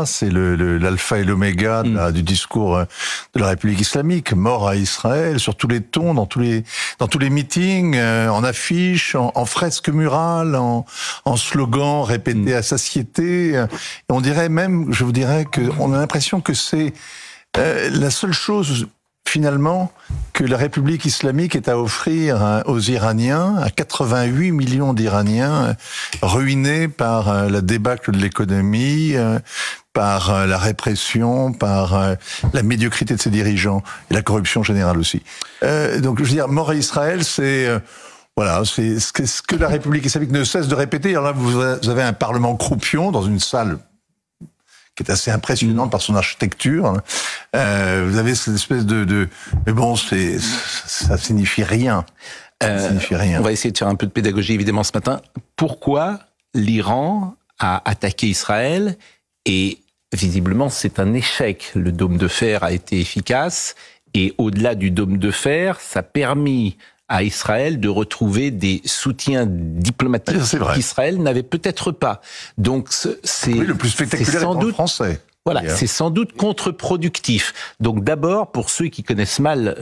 c'est l'alpha et l'oméga du discours de la République islamique. Mort à Israël, sur tous les tons, dans tous les meetings, en affiches, en fresques murales, en slogans répétés à satiété. Et on dirait même, je vous dirais qu'on a l'impression que c'est la seule chose finalement que la République islamique est à offrir aux Iraniens, à 88 millions d'Iraniens ruinés par la débâcle de l'économie, par la répression, par la médiocrité de ses dirigeants et la corruption générale aussi. Donc je veux dire, mort à Israël, c'est voilà, c'est ce que la République islamique ne cesse de répéter. Alors là, vous avez un parlement croupion dans une salle qui est assez impressionnante par son architecture. Vous avez cette espèce mais bon, ça signifie rien. Ça signifie rien. On va essayer de faire un peu de pédagogie, évidemment, ce matin. Pourquoi l'Iran a attaqué Israël? Et visiblement, c'est un échec. Le dôme de fer a été efficace. Et au-delà du dôme de fer, ça a permis à Israël de retrouver des soutiens diplomatiques qu'Israël n'avait peut-être pas. Donc c'est le plus spectaculaire sans doute français. Voilà, c'est sans doute contre-productif. Donc d'abord, pour ceux qui connaissent mal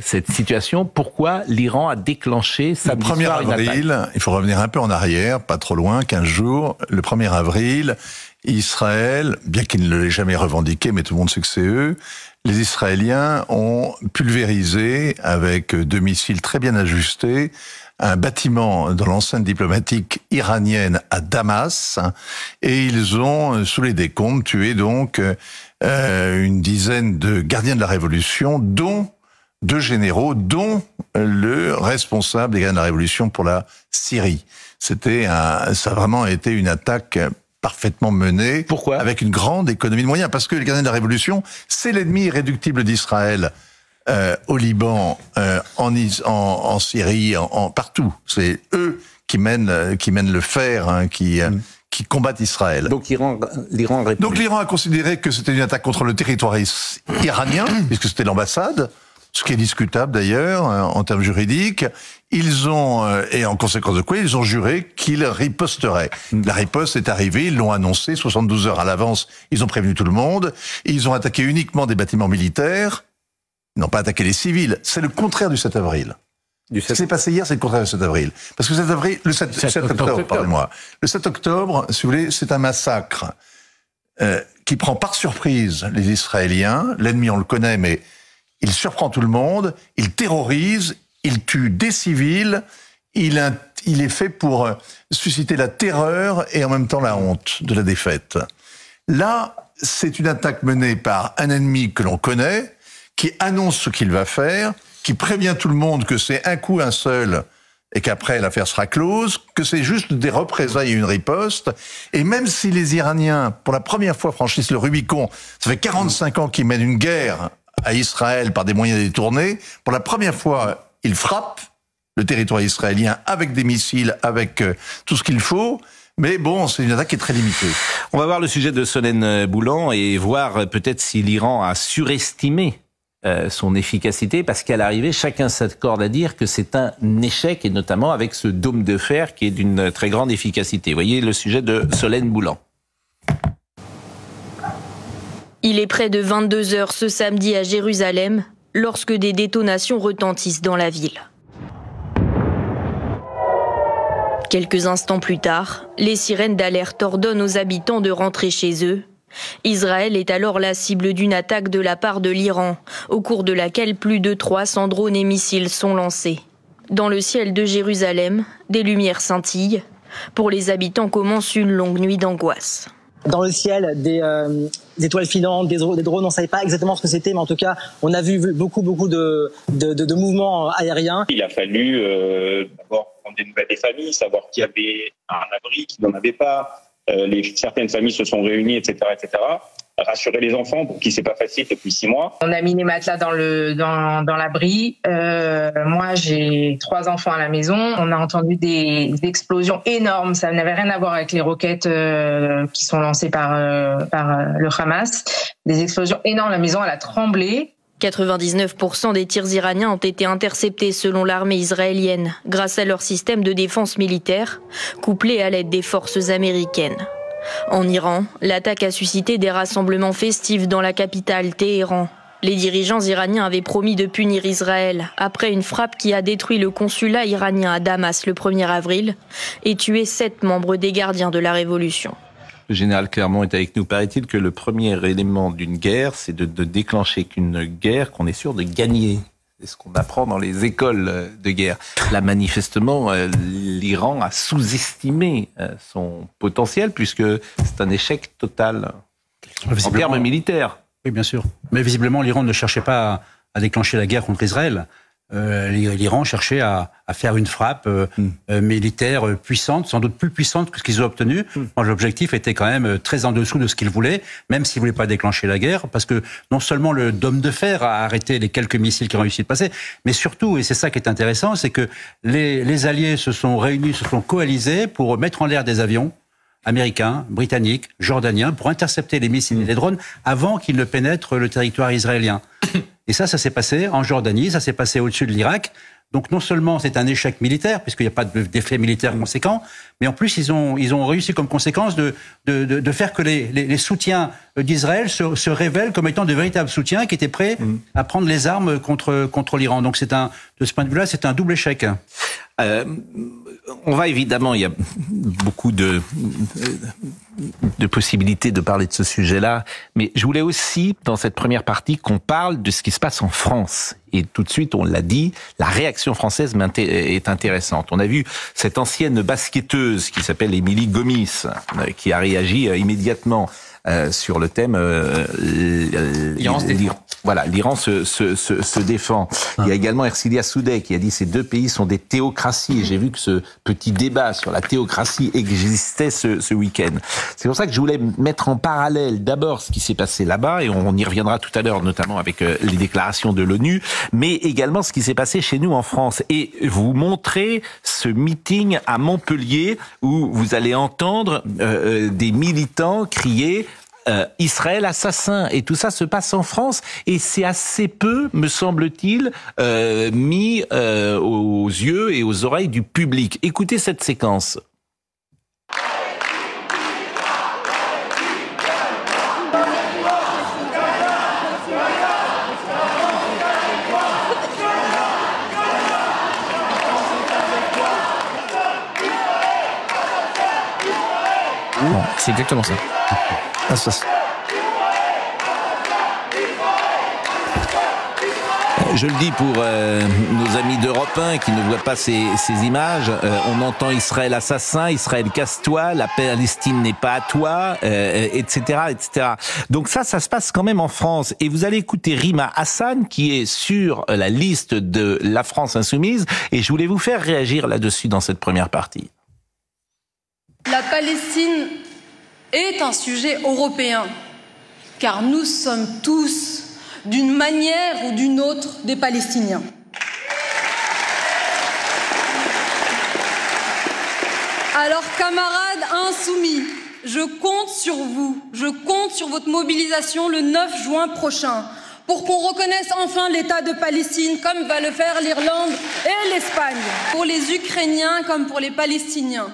cette situation, pourquoi l'Iran a déclenché sa le 1er avril, il faut revenir un peu en arrière, pas trop loin, 15 jours, le 1er avril, Israël, bien qu'il ne l'ait jamais revendiqué, mais tout le monde sait que c'est eux, les Israéliens ont pulvérisé, avec 2 missiles très bien ajustés, un bâtiment dans l'enceinte diplomatique iranienne à Damas, et ils ont, sous les décombres, tué donc une dizaine de gardiens de la Révolution, dont 2 généraux, dont le responsable des gardiens de la Révolution pour la Syrie. Ça a vraiment été une attaque parfaitement menée. Pourquoi? Avec une grande économie de moyens. Parce que les gardiens de la Révolution, c'est l'ennemi irréductible d'Israël au Liban, en Syrie, partout. C'est eux qui mènent le fer, qui combattent Israël. Donc l'Iran a répondu. Donc l'Iran a considéré que c'était une attaque contre le territoire iranien, puisque c'était l'ambassade, ce qui est discutable d'ailleurs en termes juridiques. Ils ont, et en conséquence de quoi, ils ont juré qu'ils riposteraient. La riposte est arrivée, ils l'ont annoncé 72 heures à l'avance, ils ont prévenu tout le monde, ils ont attaqué uniquement des bâtiments militaires, ils n'ont pas attaqué les civils. C'est le contraire du 7 avril. Ce qui s'est passé hier, c'est le contraire du 7 avril. Parce que le 7 octobre, pardonnez-moi. Le 7 octobre, si vous voulez, c'est un massacre qui prend par surprise les Israéliens. L'ennemi, on le connaît, mais il surprend tout le monde, il terrorise, il tue des civils, il est fait pour susciter la terreur et en même temps la honte de la défaite. Là, c'est une attaque menée par un ennemi que l'on connaît, qui annonce ce qu'il va faire, qui prévient tout le monde que c'est un coup, un seul, et qu'après l'affaire sera close, que c'est juste des représailles et une riposte. Et même si les Iraniens, pour la première fois, franchissent le Rubicon, ça fait 45 ans qu'ils mènent une guerre à Israël par des moyens détournés, pour la première fois, ils frappent le territoire israélien avec des missiles, avec tout ce qu'il faut. Mais bon, c'est une attaque qui est très limitée. On va voir le sujet de Solène Boulan et voir peut-être si l'Iran a surestimé son efficacité, parce qu'à l'arrivée, chacun s'accorde à dire que c'est un échec, et notamment avec ce dôme de fer qui est d'une très grande efficacité. Vous voyez le sujet de Solène Boulan. Il est près de 22 heures ce samedi à Jérusalem, lorsque des détonations retentissent dans la ville. Quelques instants plus tard, les sirènes d'alerte ordonnent aux habitants de rentrer chez eux. Israël est alors la cible d'une attaque de la part de l'Iran, au cours de laquelle plus de 300 drones et missiles sont lancés. Dans le ciel de Jérusalem, des lumières scintillent. Pour les habitants commence une longue nuit d'angoisse. Dans le ciel, des étoiles filantes, des drones, on ne savait pas exactement ce que c'était, mais en tout cas, on a vu beaucoup de mouvements aériens. Il a fallu d'abord prendre des nouvelles des familles, savoir qui avait un abri, qui n'en avait pas. Certaines familles se sont réunies, etc., rassurer les enfants pour qui c'est pas facile depuis 6 mois. On a mis les matelas dans l'abri. Moi, j'ai 3 enfants à la maison. On a entendu des explosions énormes. Ça n'avait rien à voir avec les roquettes qui sont lancées par le Hamas. Des explosions énormes. La maison, elle a tremblé. 99% des tirs iraniens ont été interceptés selon l'armée israélienne grâce à leur système de défense militaire, couplé à l'aide des forces américaines. En Iran, l'attaque a suscité des rassemblements festifs dans la capitale, Téhéran. Les dirigeants iraniens avaient promis de punir Israël après une frappe qui a détruit le consulat iranien à Damas le 1er avril et tué 7 membres des gardiens de la révolution. Le général Clermont est avec nous. Paraît-il que le premier élément d'une guerre, c'est de déclencher qu'une guerre qu'on est sûr de gagner. C'est ce qu'on apprend dans les écoles de guerre. Là, manifestement, l'Iran a sous-estimé son potentiel puisque c'est un échec total en termes militaires. Oui, bien sûr. Mais visiblement, l'Iran ne cherchait pas à déclencher la guerre contre Israël. L'Iran cherchait à faire une frappe militaire puissante, sans doute plus puissante que ce qu'ils ont obtenu. L'objectif était quand même très en dessous de ce qu'ils voulaient, même s'ils ne voulaient pas déclencher la guerre, parce que non seulement le dôme de fer a arrêté les quelques missiles qui ont réussi de passer, mais surtout, et c'est ça qui est intéressant, c'est que les Alliés se sont réunis, se sont coalisés pour mettre en l'air des avions américains, britanniques, jordaniens, pour intercepter les missiles et les drones avant qu'ils ne pénètrent le territoire israélien. Et ça s'est passé en Jordanie, ça s'est passé au-dessus de l'Irak. Donc non seulement c'est un échec militaire, puisqu'il n'y a pas d'effet militaire conséquent, mais en plus ils ont réussi comme conséquence de faire que les soutiens d'Israël se révèlent comme étant de véritables soutiens qui étaient prêts à prendre les armes contre l'Iran. Donc de ce point de vue-là, c'est un double échec. On va évidemment, il y a beaucoup de possibilités de parler de ce sujet-là, mais je voulais aussi, dans cette première partie, qu'on parle de ce qui se passe en France. Et tout de suite, on l'a dit, la réaction française est intéressante. On a vu cette ancienne basketteuse qui s'appelle Émilie Gomis, qui a réagi immédiatement sur le thème l'Iran se défend. Il y a également Ercilia Soudeh qui a dit ces deux pays sont des théocraties. Et j'ai vu que ce petit débat sur la théocratie existait ce week-end. C'est pour ça que je voulais mettre en parallèle d'abord ce qui s'est passé là-bas, et on y reviendra tout à l'heure, notamment avec les déclarations de l'ONU, mais également ce qui s'est passé chez nous en France. Et vous montrer ce meeting à Montpellier où vous allez entendre des militants crier Israël assassin, et tout ça se passe en France, et c'est assez peu, me semble-t-il, mis aux yeux et aux oreilles du public. Écoutez cette séquence. Bon, c'est exactement ça. Je le dis pour nos amis d'Europe 1 qui ne voient pas ces images, on entend Israël assassin, Israël casse-toi, la Palestine n'est pas à toi, etc., etc. Donc ça se passe quand même en France. Et vous allez écouter Rima Hassan qui est sur la liste de la France Insoumise, et je voulais vous faire réagir là-dessus dans cette première partie. La Palestine est un sujet européen, car nous sommes tous, d'une manière ou d'une autre, des Palestiniens. Alors, camarades insoumis, je compte sur vous, je compte sur votre mobilisation le 9 juin prochain, pour qu'on reconnaisse enfin l'État de Palestine, comme va le faire l'Irlande et l'Espagne, pour les Ukrainiens comme pour les Palestiniens.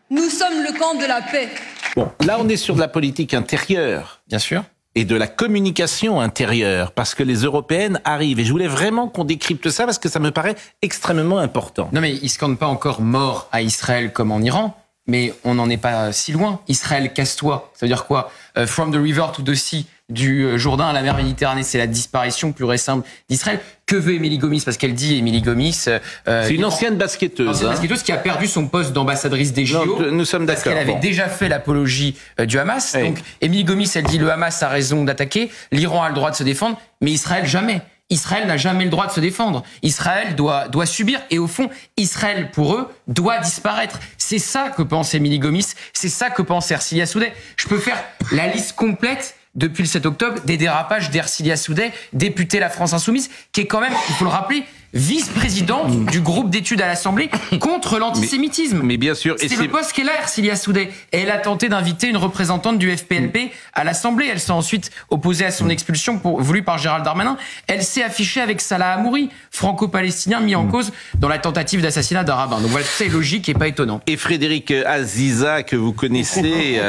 Nous sommes le camp de la paix. Bon, là on est sur de la politique intérieure, bien sûr, et de la communication intérieure, parce que les Européennes arrivent. Et je voulais vraiment qu'on décrypte ça, parce que ça me paraît extrêmement important. Non mais ils scandent pas encore mort à Israël comme en Iran, mais on n'en est pas si loin. Israël, casse-toi. Ça veut dire quoi? From the river to the sea, du Jourdain à la mer Méditerranée, c'est la disparition pure et simple d'Israël. Que veut Émilie Gomis? Parce qu'elle dit, Émilie Gomis... c'est une ancienne basketteuse. Basketteuse qui a perdu son poste d'ambassadrice des JO. Nous sommes d'accord. Parce qu'elle avait déjà fait l'apologie du Hamas. Oui. Donc, Émilie Gomis, elle dit le Hamas a raison d'attaquer, l'Iran a le droit de se défendre, mais Israël jamais. Israël n'a jamais le droit de se défendre. Israël doit subir. Et au fond, Israël, pour eux, doit disparaître. C'est ça que pense Émilie Gomis. C'est ça que pense Ercilia Soudeh. Je peux faire la liste complète depuis le 7 octobre des dérapages d'Ercilia Soudeh, députée La France Insoumise, qui est quand même, il faut le rappeler, vice-présidente du groupe d'études à l'Assemblée contre l'antisémitisme. Mais bien sûr. C'est le poste qu'elle a, Ercilia Soudey. Et elle a tenté d'inviter une représentante du FPLP à l'Assemblée. Elle s'est ensuite opposée à son expulsion voulue par Gérald Darmanin. Elle s'est affichée avec Salah Hamouri, franco-palestinien mis en cause dans la tentative d'assassinat d'un rabbin. Donc voilà, c'est logique et pas étonnant. Et Frédéric Aziza, que vous connaissez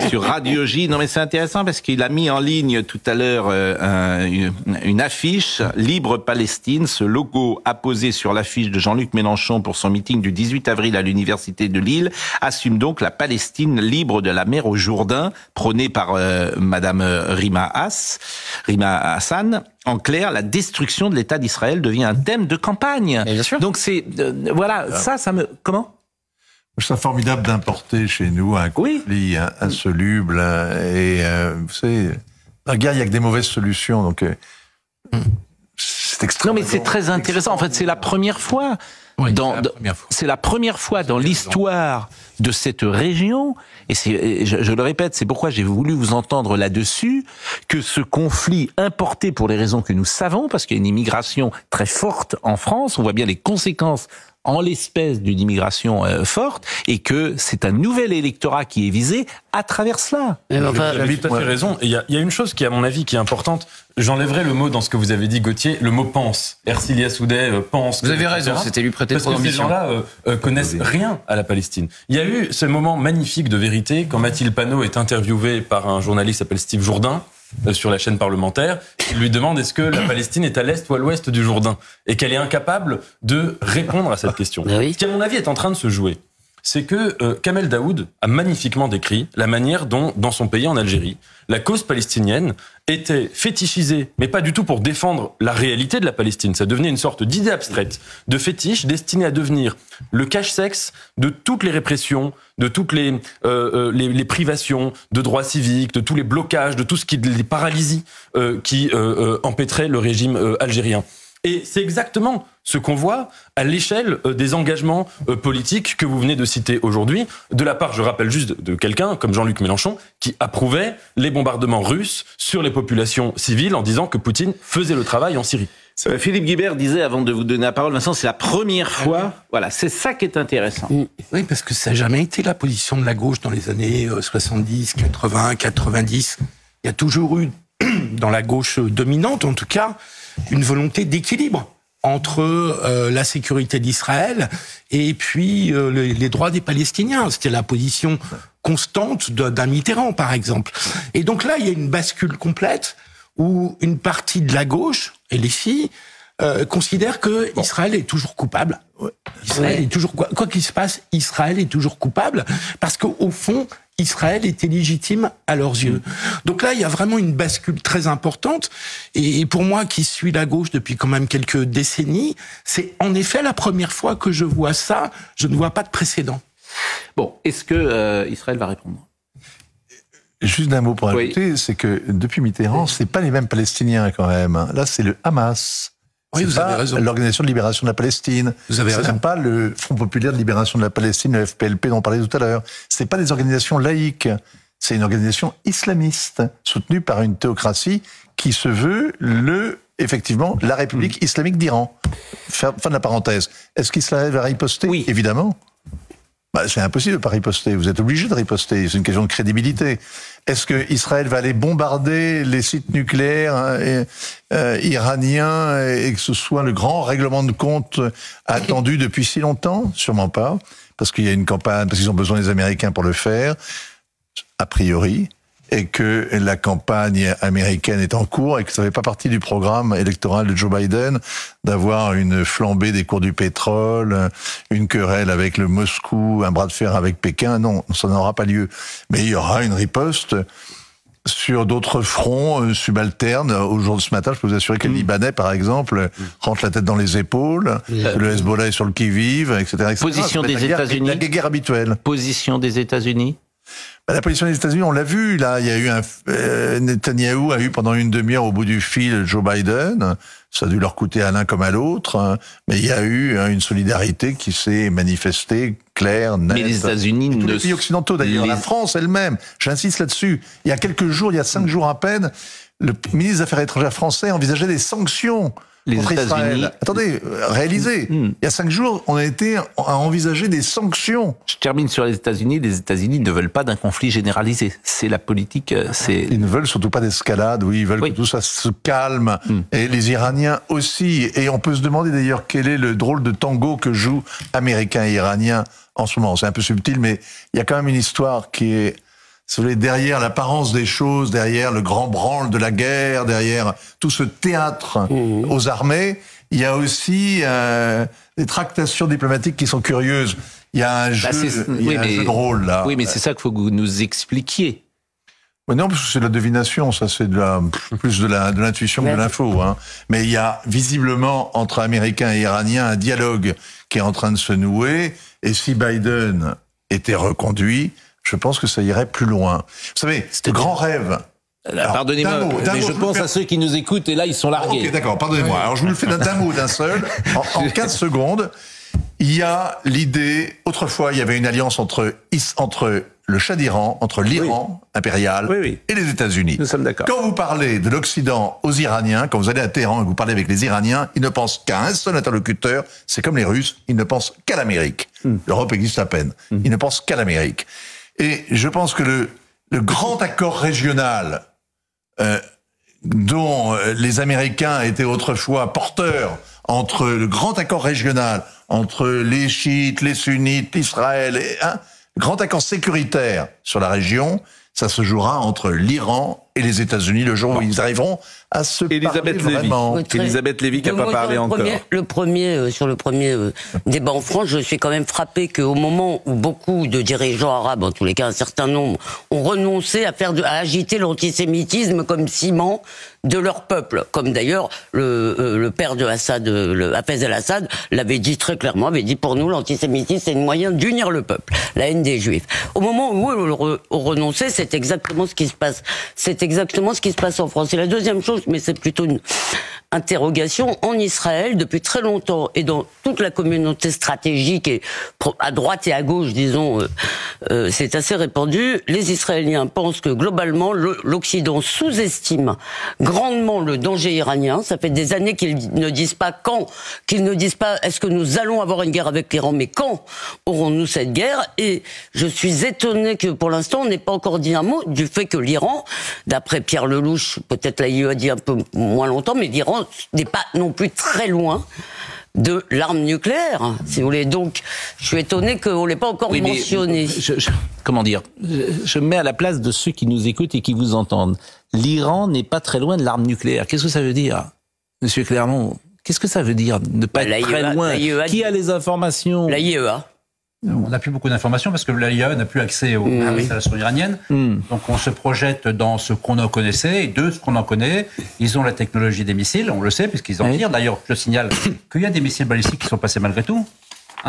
sur Radio J. Non mais c'est intéressant parce qu'il a mis en ligne tout à l'heure une affiche « Libre Palestine ». Ce logo apposé sur l'affiche de Jean-Luc Mélenchon pour son meeting du 18 avril à l'Université de Lille assume donc la Palestine libre de la mer au Jourdain, prônée par Madame Rima Hassan. En clair, la destruction de l'État d'Israël devient un thème de campagne. Et bien sûr. Donc c'est voilà, ça me comment? C'est formidable d'importer chez nous un conflit insoluble et vous savez, la guerre, il y a que des mauvaises solutions, donc c'est extrêmement. Non, mais c'est très intéressant. En fait, c'est la première fois. C'est la première fois dans l'histoire de cette région, et je le répète, c'est pourquoi j'ai voulu vous entendre là-dessus, que ce conflit importé pour les raisons que nous savons, parce qu'il y a une immigration très forte en France, on voit bien les conséquences en l'espèce d'une immigration forte, et que c'est un nouvel électorat qui est visé à travers cela. Vous avez tout à fait raison. Il y a une chose qui, à mon avis, qui est importante. J'enlèverai le mot dans ce que vous avez dit, Gauthier, le mot pense. Ercilia Soudey pense. Vous avez raison, c'était lui prêter trop d'ambition. Parce que ces gens-là connaissent rien à la Palestine. Il y a eu ce moment magnifique de vérité quand Mathilde Panot est interviewée par un journaliste qui s'appelle Steve Jourdain sur la chaîne parlementaire. Il lui demande est-ce que la Palestine est à l'est ou à l'ouest du Jourdain, et qu'elle est incapable de répondre à cette question. Ce qui, à mon avis, est en train de se jouer, c'est que Kamel Daoud a magnifiquement décrit la manière dont, dans son pays, en Algérie, la cause palestinienne était fétichisée, mais pas du tout pour défendre la réalité de la Palestine. Ça devenait une sorte d'idée abstraite, de fétiche destinée à devenir le cache-sexe de toutes les répressions, de toutes les privations de droits civiques, de tous les blocages, de tout ce qui les paralysie, qui empêtrait le régime algérien. Et c'est exactement ce qu'on voit à l'échelle des engagements politiques que vous venez de citer aujourd'hui, de la part, je rappelle juste, de quelqu'un comme Jean-Luc Mélenchon, qui approuvait les bombardements russes sur les populations civiles en disant que Poutine faisait le travail en Syrie. Philippe Guibert disait, avant de vous donner la parole, Vincent, c'est la première fois. Voilà, c'est ça qui est intéressant. Oui, parce que ça n'a jamais été la position de la gauche dans les années 70, 80, 90. Il y a toujours eu, dans la gauche dominante en tout cas, une volonté d'équilibre entre la sécurité d'Israël et puis les droits des Palestiniens. C'était la position constante d'un Mitterrand, par exemple. Et donc là, il y a une bascule complète où une partie de la gauche, et les filles, considère que Israël est toujours coupable. Israël est toujours, quoi qu'il se passe, Israël est toujours coupable, parce qu'au fond, Israël était légitime à leurs yeux. Donc là, il y a vraiment une bascule très importante. Et pour moi, qui suis la gauche depuis quand même quelques décennies, c'est en effet la première fois que je vois ça. Je ne vois pas de précédent. Bon, est-ce que Israël va répondre ? Juste d'un mot pour ajouter, c'est que depuis Mitterrand, c'est pas les mêmes Palestiniens quand même. Là, c'est le Hamas. Oui, vous avez raison. L'Organisation de libération de la Palestine. Vous avez raison. C'est pas le Front populaire de libération de la Palestine, le FPLP dont on parlait tout à l'heure. C'est pas des organisations laïques. C'est une organisation islamiste, soutenue par une théocratie qui se veut effectivement, la République islamique d'Iran. Fin de la parenthèse. Est-ce qu'Israël va riposter ? Oui. Évidemment. C'est impossible de pas riposter. Vous êtes obligé de riposter. C'est une question de crédibilité. Est-ce que Israël va aller bombarder les sites nucléaires iraniens et que ce soit le grand règlement de compte attendu depuis si longtemps ? Sûrement pas. Parce qu'il y a une campagne, parce qu'ils ont besoin des Américains pour le faire, a priori, et que la campagne américaine est en cours et que ça ne fait pas partie du programme électoral de Joe Biden d'avoir une flambée des cours du pétrole, une querelle avec le Moscou, un bras de fer avec Pékin. Non, ça n'aura pas lieu. Mais il y aura une riposte sur d'autres fronts subalternes. Au jour de ce matin, je peux vous assurer que les Libanais, par exemple, rentrent la tête dans les épaules, que le Hezbollah est sur le qui-vive, etc. Position des États-Unis. La guerre habituelle. Position des États-Unis. La position des États-Unis, on l'a vu, là, il y a eu Netanyahou a eu pendant une demi-heure au bout du fil Joe Biden. Ça a dû leur coûter à l'un comme à l'autre, mais il y a eu une solidarité qui s'est manifestée, claire, nette. Mais les États-Unis tous les pays occidentaux d'ailleurs, la France elle-même, j'insiste là-dessus. Il y a quelques jours, il y a 5 jours à peine, le ministre des Affaires étrangères français envisageait des sanctions les contre États-Unis. Israël. Attendez, réalisez. Il y a 5 jours, on a été à envisager des sanctions. Je termine sur les États-Unis. Les États-Unis ne veulent pas d'un conflit généralisé. C'est la politique. Ils ne veulent surtout pas d'escalade. Oui, ils veulent que tout ça se calme. Et les Iraniens aussi. Et on peut se demander d'ailleurs quel est le drôle de tango que jouent Américains et Iraniens en ce moment. C'est un peu subtil, mais il y a quand même une histoire qui est, si vous voulez, derrière l'apparence des choses, derrière le grand branle de la guerre, derrière tout ce théâtre aux armées, il y a aussi des tractations diplomatiques qui sont curieuses. Il y a un jeu, un jeu de rôle là. Oui, mais c'est ça qu'il faut que vous nous expliquiez. Oui, non, parce que c'est de la devination, ça c'est plus de l'intuition que de l'info. Hein. Mais il y a visiblement entre Américains et Iraniens un dialogue qui est en train de se nouer. Et si Biden était reconduit, je pense que ça irait plus loin. Vous savez, le grand rêve. Pardonnez-moi, mais je pense à ceux qui nous écoutent et là ils sont largués. Ok, d'accord, pardonnez-moi. Alors je vous le fais d'un mot, d'un seul. En 15 secondes, il y a l'idée, autrefois il y avait une alliance entre le Shah d'Iran, entre l'Iran impérial et les États-Unis. Nous sommes d'accord. Quand vous parlez de l'Occident aux Iraniens, quand vous allez à Téhéran et que vous parlez avec les Iraniens, ils ne pensent qu'à un seul interlocuteur, c'est comme les Russes, ils ne pensent qu'à l'Amérique. L'Europe existe à peine. Ils ne pensent qu'à l'Amérique. Et je pense que le grand accord régional dont les Américains étaient autrefois porteurs, entre le grand accord régional, entre les chiites, les sunnites, Israël, le grand accord sécuritaire sur la région, ça se jouera entre l'Iran et les États-Unis le jour où ils arriveront à se parler vraiment. Elisabeth Lévy qui n'a pas parlé encore. Sur le premier débat en France, je suis quand même frappé qu'au moment où beaucoup de dirigeants arabes, en tous les cas un certain nombre, ont renoncé à agiter l'antisémitisme comme ciment de leur peuple, comme d'ailleurs le père de Assad, Hafez el-Assad, l'avait dit très clairement, avait dit pour nous l'antisémitisme c'est un moyen d'unir le peuple, la haine des Juifs. Au moment où ils ont renoncé, c'est exactement ce qui se passe. C'est exactement ce qui se passe en France. Et la deuxième chose, mais c'est plutôt une interrogation, en Israël, depuis très longtemps, et dans toute la communauté stratégique, et à droite et à gauche, disons, c'est assez répandu, les Israéliens pensent que globalement, l'Occident sous-estime grandement le danger iranien. Ça fait des années qu'ils ne disent pas quand, qu'ils ne disent pas est-ce que nous allons avoir une guerre avec l'Iran, mais quand aurons-nous cette guerre? Et je suis étonné que pour l'instant, on n'ait pas encore dit un mot du fait que l'Iran, d'après Pierre Lelouch, peut-être l'AIE a dit un peu moins longtemps, mais l'Iran n'est pas non plus très loin de l'arme nucléaire, si vous voulez. Donc, je suis étonné qu'on ne l'ait pas encore mentionné. Comment dire? Je me mets à la place de ceux qui nous écoutent et qui vous entendent. L'Iran n'est pas très loin de l'arme nucléaire. Qu'est-ce que ça veut dire, Monsieur Clermont? Qu'est-ce que ça veut dire, ne pas être très loin? Qui a les informations? L'AIEA. On n'a plus beaucoup d'informations parce que l'AIEA n'a plus accès aux installations iraniennes. Donc on se projette dans ce qu'on en connaissait, et de ce qu'on en connaît, ils ont la technologie des missiles, on le sait, puisqu'ils en tirent. D'ailleurs, je signale qu'il y a des missiles balistiques qui sont passés malgré tout.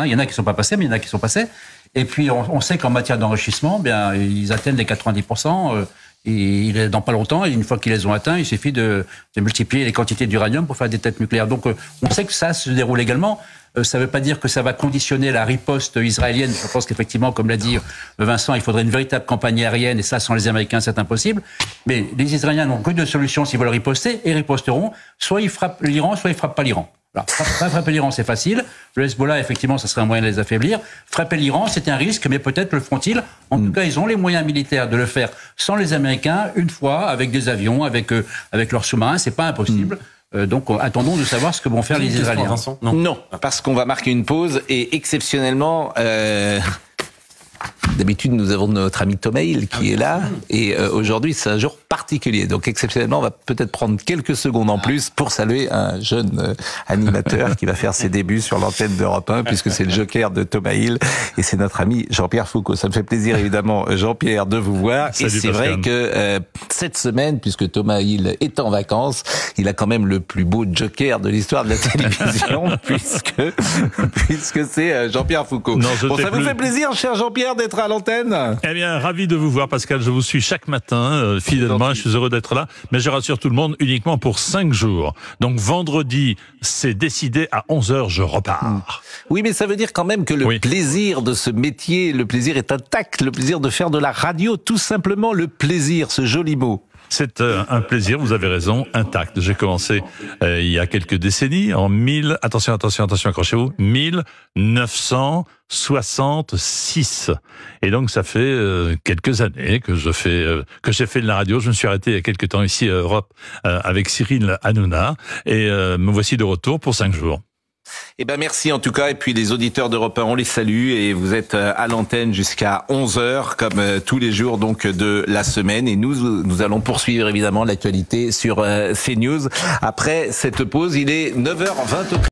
Il y en a qui ne sont pas passés, mais il y en a qui sont passés. Et puis on sait qu'en matière d'enrichissement, bien, ils atteignent les 90%. Et dans pas longtemps, et une fois qu'ils les ont atteints, il suffit de multiplier les quantités d'uranium pour faire des têtes nucléaires. Donc on sait que ça se déroule également. Ça ne veut pas dire que ça va conditionner la riposte israélienne. Je pense qu'effectivement, comme l'a dit Vincent, il faudrait une véritable campagne aérienne, et ça, sans les Américains, c'est impossible. Mais les Israéliens n'ont que deux solutions s'ils veulent riposter, et riposteront. Soit ils frappent l'Iran, soit ils frappent pas l'Iran. Alors, frapper l'Iran, c'est facile. Le Hezbollah, effectivement, ça serait un moyen de les affaiblir. Frapper l'Iran, c'est un risque, mais peut-être le feront-ils. En tout cas, ils ont les moyens militaires de le faire sans les Américains, une fois, avec des avions, avec leurs sous-marins. C'est pas impossible. Donc, attendons de savoir ce que vont faire les Israéliens. Vincent ? Non, parce qu'on va marquer une pause et exceptionnellement, d'habitude, nous avons notre ami Thomas Hill qui est là et aujourd'hui, c'est un jour particulier. Donc, exceptionnellement, on va peut-être prendre quelques secondes en plus pour saluer un jeune animateur qui va faire ses débuts sur l'antenne d'Europe 1 puisque c'est le joker de Thomas Hill et c'est notre ami Jean-Pierre Foucault. Ça me fait plaisir, évidemment, Jean-Pierre, de vous voir. Salut, et c'est Pascal. Vrai que cette semaine, puisque Thomas Hill est en vacances, il a quand même le plus beau joker de l'histoire de la télévision puisque c'est Jean-Pierre Foucault. Non, ça vous fait plaisir, cher Jean-Pierre, d'être à l'antenne? Eh bien, ravi de vous voir, Pascal. Je vous suis chaque matin, fidèlement. Je suis heureux d'être là. Mais je rassure tout le monde, uniquement pour 5 jours. Donc, vendredi, c'est décidé, à 11h, je repars. Oui, mais ça veut dire quand même que le plaisir de ce métier, le plaisir est intact. Le plaisir de faire de la radio, tout simplement le plaisir, ce joli mot. C'est un plaisir, vous avez raison, intact. J'ai commencé il y a quelques décennies, en attention, accrochez-vous, 1966. Et donc ça fait quelques années que j'ai fait de la radio. Je me suis arrêté il y a quelques temps ici à Europe avec Cyril Hanouna et me voici de retour pour 5 jours. Eh ben merci en tout cas, et puis les auditeurs d'Europe 1, on les salue, et vous êtes à l'antenne jusqu'à 11h comme tous les jours donc de la semaine, et nous allons poursuivre évidemment l'actualité sur CNews. Après cette pause, il est 9h20.